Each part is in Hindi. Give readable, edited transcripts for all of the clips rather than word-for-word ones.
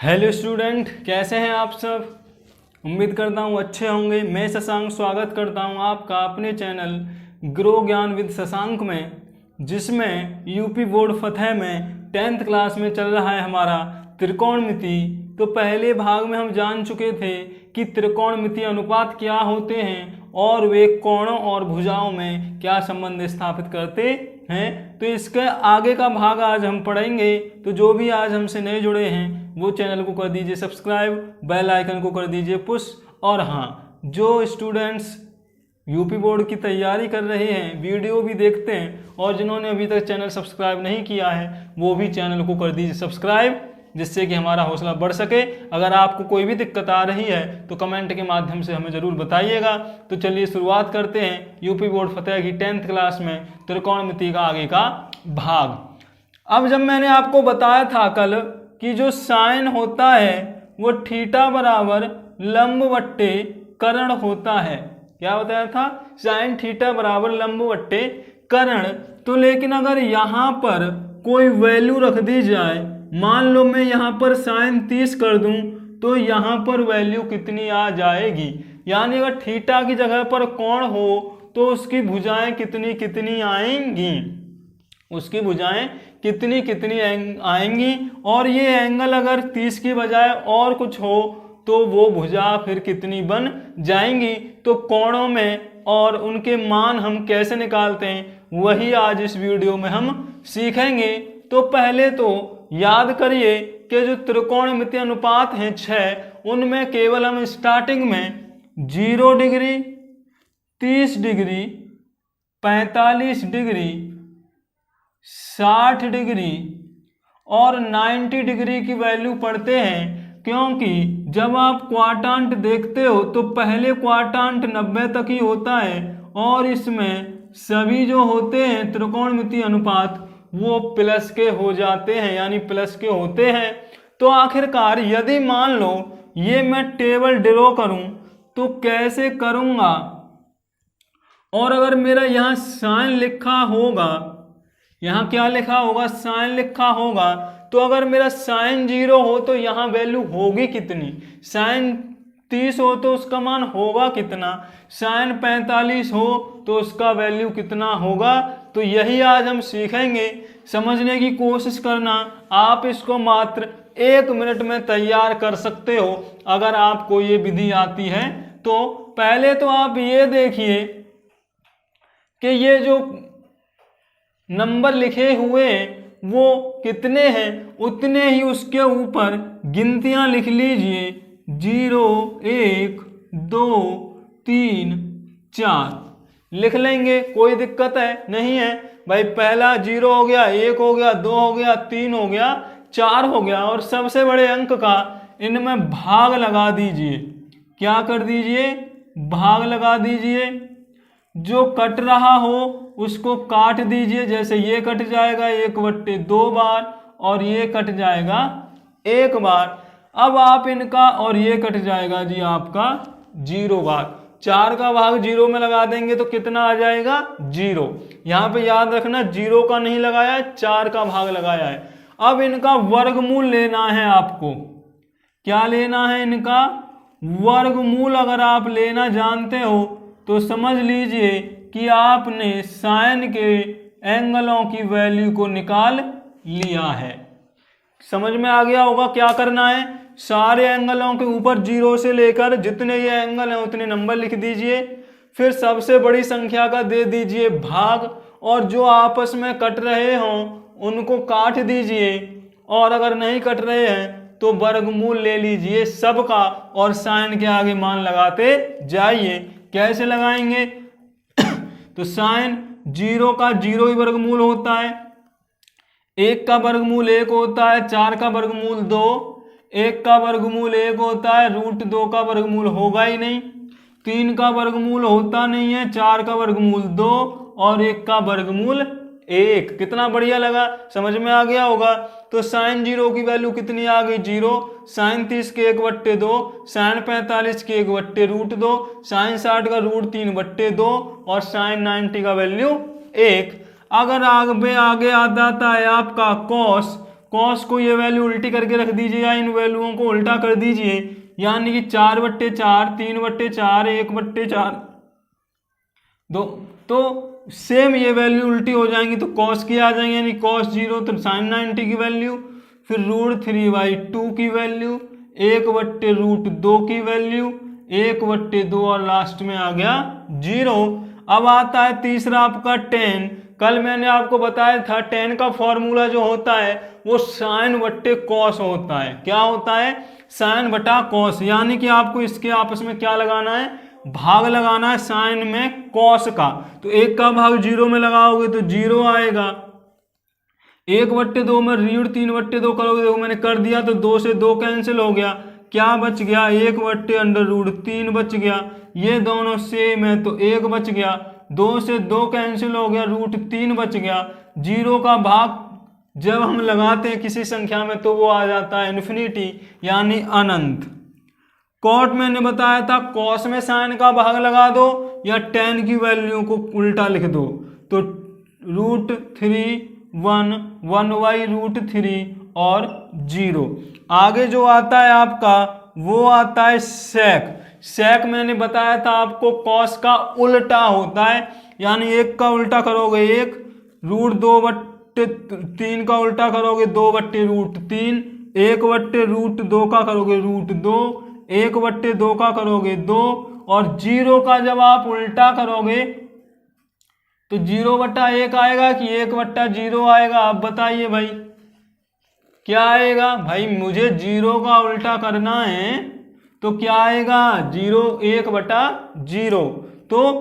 हेलो स्टूडेंट, कैसे हैं आप सब। उम्मीद करता हूँ अच्छे होंगे। मैं शशांक स्वागत करता हूँ आपका अपने चैनल ग्रो ज्ञान विद शशांक में, जिसमें यूपी बोर्ड फतेह में 10th क्लास में चल रहा है हमारा त्रिकोणमिति। तो पहले भाग में हम जान चुके थे कि त्रिकोणमिति अनुपात क्या होते हैं और वे कोणों और भुजाओं में क्या संबंध स्थापित करते हैं। तो इसके आगे का भाग आज हम पढ़ेंगे। तो जो भी आज हमसे नए जुड़े हैं वो चैनल को कर दीजिए सब्सक्राइब, बेल आइकन को कर दीजिए पुश। और हाँ, जो स्टूडेंट्स यूपी बोर्ड की तैयारी कर रहे हैं, वीडियो भी देखते हैं और जिन्होंने अभी तक चैनल सब्सक्राइब नहीं किया है वो भी चैनल को कर दीजिए सब्सक्राइब, जिससे कि हमारा हौसला बढ़ सके। अगर आपको कोई भी दिक्कत आ रही है तो कमेंट के माध्यम से हमें ज़रूर बताइएगा। तो चलिए शुरुआत करते हैं यूपी बोर्ड फतेह की 10th क्लास में त्रिकोणमिति का आगे का भाग। अब जब मैंने आपको बताया था कल कि जो साइन होता है वो थीटा बराबर लंब बट्टे कर्ण होता है। क्या बताया था? साइन थीटा बराबर लंब बट्टे कर्ण। तो लेकिन अगर यहाँ पर कोई वैल्यू रख दी जाए, मान लो मैं यहाँ पर साइन 30 कर दूं, तो यहाँ पर वैल्यू कितनी आ जाएगी? यानी अगर थीटा की जगह पर कोण हो तो उसकी भुजाएं कितनी कितनी आएंगी, उसकी भुजाएं कितनी कितनी आएंगी। और ये एंगल अगर 30 की बजाय और कुछ हो तो वो भुजा फिर कितनी बन जाएंगी। तो कोणों में और उनके मान हम कैसे निकालते हैं वही आज इस वीडियो में हम सीखेंगे। तो पहले तो याद करिए कि जो त्रिकोणमिति अनुपात हैं 6, उनमें केवल हम स्टार्टिंग में 0 डिग्री, 30 डिग्री, 45 डिग्री, 60 डिग्री और 90 डिग्री की वैल्यू पढ़ते हैं। क्योंकि जब आप क्वाड्रेंट देखते हो तो पहले क्वाड्रेंट 90 तक ही होता है और इसमें सभी जो होते हैं त्रिकोणमिति अनुपात वो प्लस के हो जाते हैं, यानी प्लस के होते हैं। तो आखिरकार यदि मान लो ये मैं टेबल ड्रॉ करूं तो कैसे करूंगा, और अगर मेरा यहाँ साइन लिखा होगा, यहाँ क्या लिखा होगा? साइन लिखा होगा। तो अगर मेरा साइन 0 हो तो यहाँ वैल्यू होगी कितनी? साइन 30 हो तो उसका मान होगा कितना? साइन 45 हो तो उसका वैल्यू कितना होगा? तो यही आज हम सीखेंगे। समझने की कोशिश करना। आप इसको मात्र 1 मिनट में तैयार कर सकते हो अगर आपको ये विधि आती है। तो पहले तो आप ये देखिए कि ये जो नंबर लिखे हुए हैं वो कितने हैं, उतने ही उसके ऊपर गिनतियां लिख लीजिए। 0, 1, 2, 3, 4 लिख लेंगे, कोई दिक्कत है नहीं है भाई। पहला 0 हो गया, 1 हो गया, 2 हो गया, 3 हो गया, 4 हो गया। और सबसे बड़े अंक का इनमें भाग लगा दीजिए। क्या कर दीजिए? भाग लगा दीजिए। जो कट रहा हो उसको काट दीजिए। जैसे ये कट जाएगा 1/2 बार और ये कट जाएगा 1 बार। अब आप इनका, और ये कट जाएगा जी आपका 0 बार। 4 का भाग 0 में लगा देंगे तो कितना आ जाएगा? 0। यहाँ पे याद रखना 0 का नहीं लगाया, 4 का भाग लगाया है। अब इनका वर्गमूल लेना है आपको। क्या लेना है? इनका वर्गमूल। अगर आप लेना जानते हो तो समझ लीजिए कि आपने साइन के एंगलों की वैल्यू को निकाल लिया है। समझ में आ गया होगा क्या करना है। सारे एंगलों के ऊपर 0 से लेकर जितने ये एंगल हैं उतने नंबर लिख दीजिए। फिर सबसे बड़ी संख्या का दे दीजिए भाग, और जो आपस में कट रहे हों उनको काट दीजिए, और अगर नहीं कट रहे हैं तो वर्गमूल ले लीजिए सबका और साइन के आगे मान लगाते जाइए। कैसे लगाएंगे? तो साइन 0 का 0 ही वर्गमूल होता है, 1 का वर्गमूल 1 होता है, 4 का वर्गमूल 2, 1 का वर्गमूल 1 होता है, √2 का वर्गमूल होगा ही नहीं, 3 का वर्गमूल होता नहीं है, 4 का वर्गमूल 2 और 1 का वर्गमूल 1। कितना बढ़िया लगा, समझ में आ गया होगा। तो साइन 0 की वैल्यू कितनी आ गई? 0। साइन 30 के 1/2, साइन 45 के 1/√2, साइन 60 का √3/2 और साइन 90 का वैल्यू 1। अगर आगे आ जाता है आपका कॉस, कॉस को ये वैल्यू उल्टी करके रख दीजिए या इन वैल्यूओं को उल्टा कर दीजिए, यानी कि 4/4, 3/4, 1/4 दो, तो सेम ये वैल्यू उल्टी हो जाएंगी तो कॉस की आ जाएंगे, यानी cos 0 तो sin 90 की वैल्यू, फिर √3/2 की वैल्यू, 1/√2 की वैल्यू, 1/2 और लास्ट में आ गया 0। अब आता है तीसरा आपका tan। कल मैंने आपको बताया था tan का फॉर्मूला जो होता है वो sin बट्टे cos होता है। क्या होता है? sin बटा cos, यानी कि आपको इसके आपस में क्या लगाना है? भाग लगाना है साइन में cos का। तो 1 का भाग 0 में लगाओगे तो 0 आएगा, 1/2 में √3/2 करोगे, देखो मैंने कर दिया तो 2 से 2 कैंसिल हो गया, क्या बच गया? 1/√3 बच गया, ये दोनों सेम है तो 1 बच गया, 2 से 2 कैंसिल हो गया, √3 बच गया। 0 का भाग जब हम लगाते हैं किसी संख्या में तो वो आ जाता है इन्फिनिटी, यानी अनंत। कॉट मैंने बताया था कॉस में साइन का भाग लगा दो या tan की वैल्यू को उल्टा लिख दो, तो √3 1/√3 और 0। आगे जो आता है आपका वो आता है सेक। सेक मैंने बताया था आपको कॉस का उल्टा होता है, यानी 1 का उल्टा करोगे 1, √2/3 का उल्टा करोगे 2/√3, 1/√2 का करोगे √2, 1/2 का करोगे 2, और 0 का जब आप उल्टा करोगे तो 0/1 आएगा कि 1/0 आएगा? आप बताइए भाई क्या आएगा? भाई मुझे 0 का उल्टा करना है तो क्या आएगा? 1/0। तो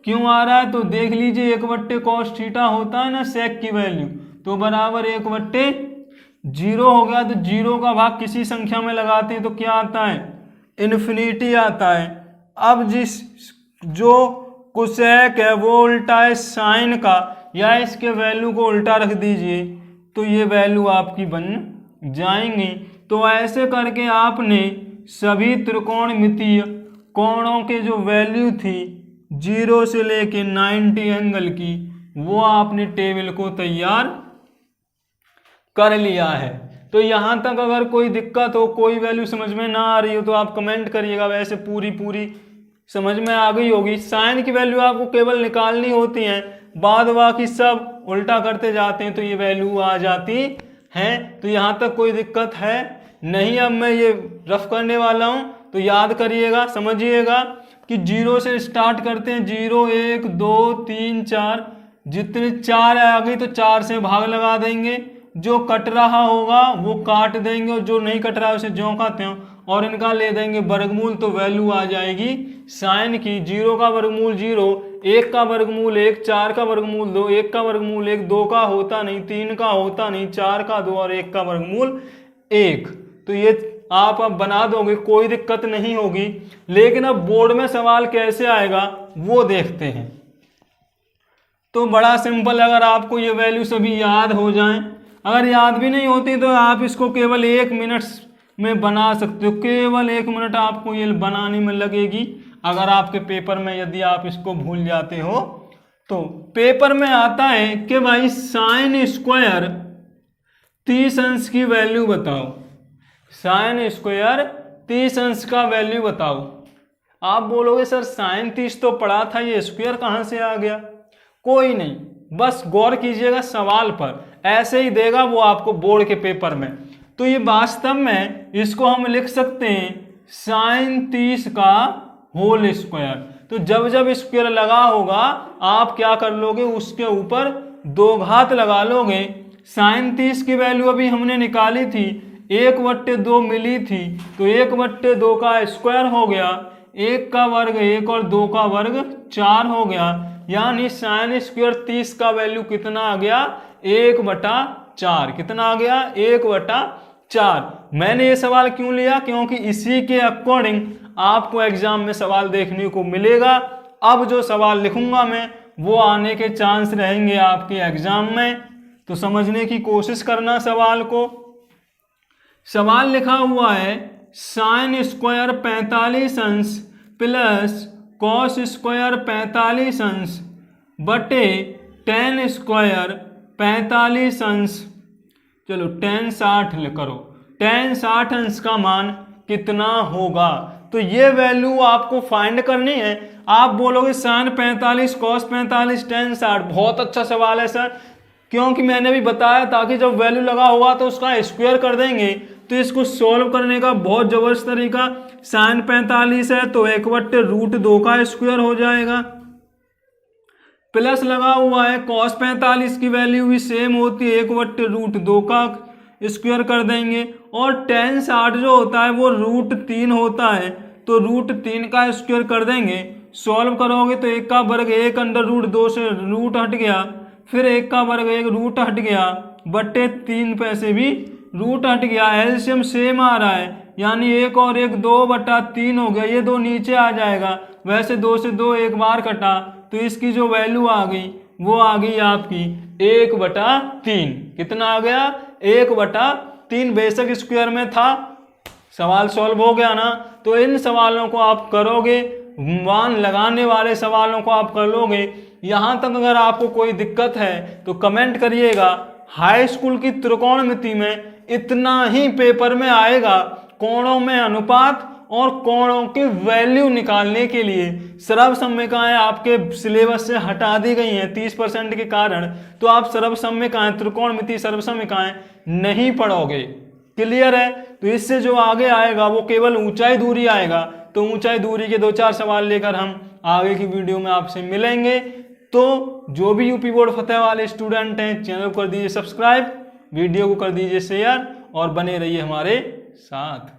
क्यों आ रहा है? तो देख लीजिए 1/cos थीटा होता है ना सेक की वैल्यू, तो बराबर 1/0 हो गया। तो 0 का भाग किसी संख्या में लगाते हैं तो क्या आता है? इन्फिनिटी आता है। अब जो कोसेक है वो उल्टा है साइन का, या इसके वैल्यू को उल्टा रख दीजिए तो ये वैल्यू आपकी बन जाएंगी। तो ऐसे करके आपने सभी त्रिकोणमितीय कोणों के जो वैल्यू थी 0 से लेके 90 एंगल की, वो आपने टेबल को तैयार कर लिया है। तो यहां तक अगर कोई दिक्कत हो, कोई वैल्यू समझ में ना आ रही हो तो आप कमेंट करिएगा, वैसे पूरी समझ में आ गई होगी। साइन की वैल्यू आपको केवल निकालनी होती है, बाद बाकी सब उल्टा करते जाते हैं तो ये वैल्यू आ जाती है। तो यहां तक कोई दिक्कत है नहीं। अब मैं ये रफ करने वाला हूं तो याद करिएगा, समझिएगा कि 0 से स्टार्ट करते हैं, 0 1 2 3 4, जितने 4 आ गई तो 4 से भाग लगा देंगे, जो कट रहा होगा वो काट देंगे और जो नहीं कट रहा है उसे ज्यों का त्यों, और इनका ले देंगे वर्गमूल, तो वैल्यू आ जाएगी साइन की 0 का वर्गमूल 0, 1 का वर्गमूल 1, 4 का वर्गमूल 2, 1 का वर्गमूल 1, 2 का होता नहीं, 3 का होता नहीं, 4 का 2 और 1 का वर्गमूल 1। तो ये आप अब बना दोगे, कोई दिक्कत नहीं होगी। लेकिन अब बोर्ड में सवाल कैसे आएगा वो देखते हैं। तो बड़ा सिंपल, अगर आपको ये वैल्यू सभी याद हो जाएं, अगर याद भी नहीं होती तो आप इसको केवल 1 मिनट में बना सकते हो, केवल 1 मिनट आपको ये बनाने में लगेगी। अगर आपके पेपर में यदि आप इसको भूल जाते हो तो पेपर में आता है कि भाई साइन स्क्वायर 30 अंश की वैल्यू बताओ, साइन स्क्वायर 30 अंश का वैल्यू बताओ। आप बोलोगे सर साइन 30 तो पढ़ा था, ये स्क्वायर कहाँ से आ गया? कोई नहीं, बस गौर कीजिएगा सवाल पर, ऐसे ही देगा वो आपको बोर्ड के पेपर में। तो ये वास्तव में इसको हम लिख सकते हैं साइन 30 का होल स्क्वायर। तो जब जब स्क्वायर लगा होगा आप क्या कर लोगे, उसके ऊपर 2 घात लगा लोगे। साइन 30 की वैल्यू अभी हमने निकाली थी, 1/2 मिली थी, तो 1/2 का स्क्वायर हो गया, 1 का वर्ग 1 और 2 का वर्ग 4 हो गया, यानी साइन स्क्वायर 30 का वैल्यू कितना आ गया? 1/4। कितना आ गया? 1/4। मैंने ये सवाल क्यों लिया? क्योंकि इसी के अकॉर्डिंग आपको एग्जाम में सवाल देखने को मिलेगा। अब जो सवाल लिखूंगा मैं वो आने के चांस रहेंगे आपके एग्जाम में, तो समझने की कोशिश करना सवाल को। सवाल लिखा हुआ है साइन स्क्वायर 45 अंश प्लस कॉस स्क्वायर 45 अंश बटे टेन स्क्वायर 45 अंश। चलो tan 60 करो, tan 60 अंश का मान कितना होगा, तो ये वैल्यू आपको फाइंड करनी है। आप बोलोगे sin 45 cos 45 tan 60, बहुत अच्छा सवाल है सर, क्योंकि मैंने भी बताया था कि जब वैल्यू लगा होगा तो उसका स्क्वायर कर देंगे। तो इसको सॉल्व करने का बहुत जबरदस्त तरीका, sin 45 है तो 1/√2 का स्क्वायर हो जाएगा, प्लस लगा हुआ है cos 45 की वैल्यू भी सेम होती है 1/√2 का स्क्वायर कर देंगे, और tan 60 जो होता है वो √3 होता है तो √3 का स्क्वायर कर देंगे। सॉल्व करोगे तो 1 का वर्ग 1/√2 से रूट हट गया, फिर 1 का वर्ग 1 रूट हट गया, बट्टे 3 पैसे भी रूट हट गया, एलसीएम सेम आ रहा है, यानी 1 और 1 2/3 हो गया, ये 2 नीचे आ जाएगा, वैसे 2 से 2 एक बार कटा, तो इसकी जो वैल्यू आ गई वो आ गई आपकी 1/3। कितना आ गया? 1/3। बेशक स्क्वायर में था, सवाल सॉल्व हो गया ना। तो इन सवालों को आप करोगे, मान लगाने वाले सवालों को आप कर लोगे। यहाँ तक अगर आपको कोई दिक्कत है तो कमेंट करिएगा। हाई स्कूल की त्रिकोणमिति में इतना ही पेपर में आएगा, कोणों में अनुपात और कोणों की वैल्यू निकालने के लिए। सर्वसम्यकाएं आपके सिलेबस से हटा दी गई हैं 30% के कारण, तो आप सर्वसम्यकाएं, त्रिकोणमिति सर्वसम्यकाएं नहीं पढ़ोगे। क्लियर है? तो इससे जो आगे आएगा वो केवल ऊंचाई दूरी आएगा। तो ऊंचाई दूरी के 2-4 सवाल लेकर हम आगे की वीडियो में आपसे मिलेंगे। तो जो भी यूपी बोर्ड फतेह वाले स्टूडेंट हैं, चैनल को कर दीजिए सब्सक्राइब, वीडियो को कर दीजिए शेयर और बने रहिए हमारे साथ।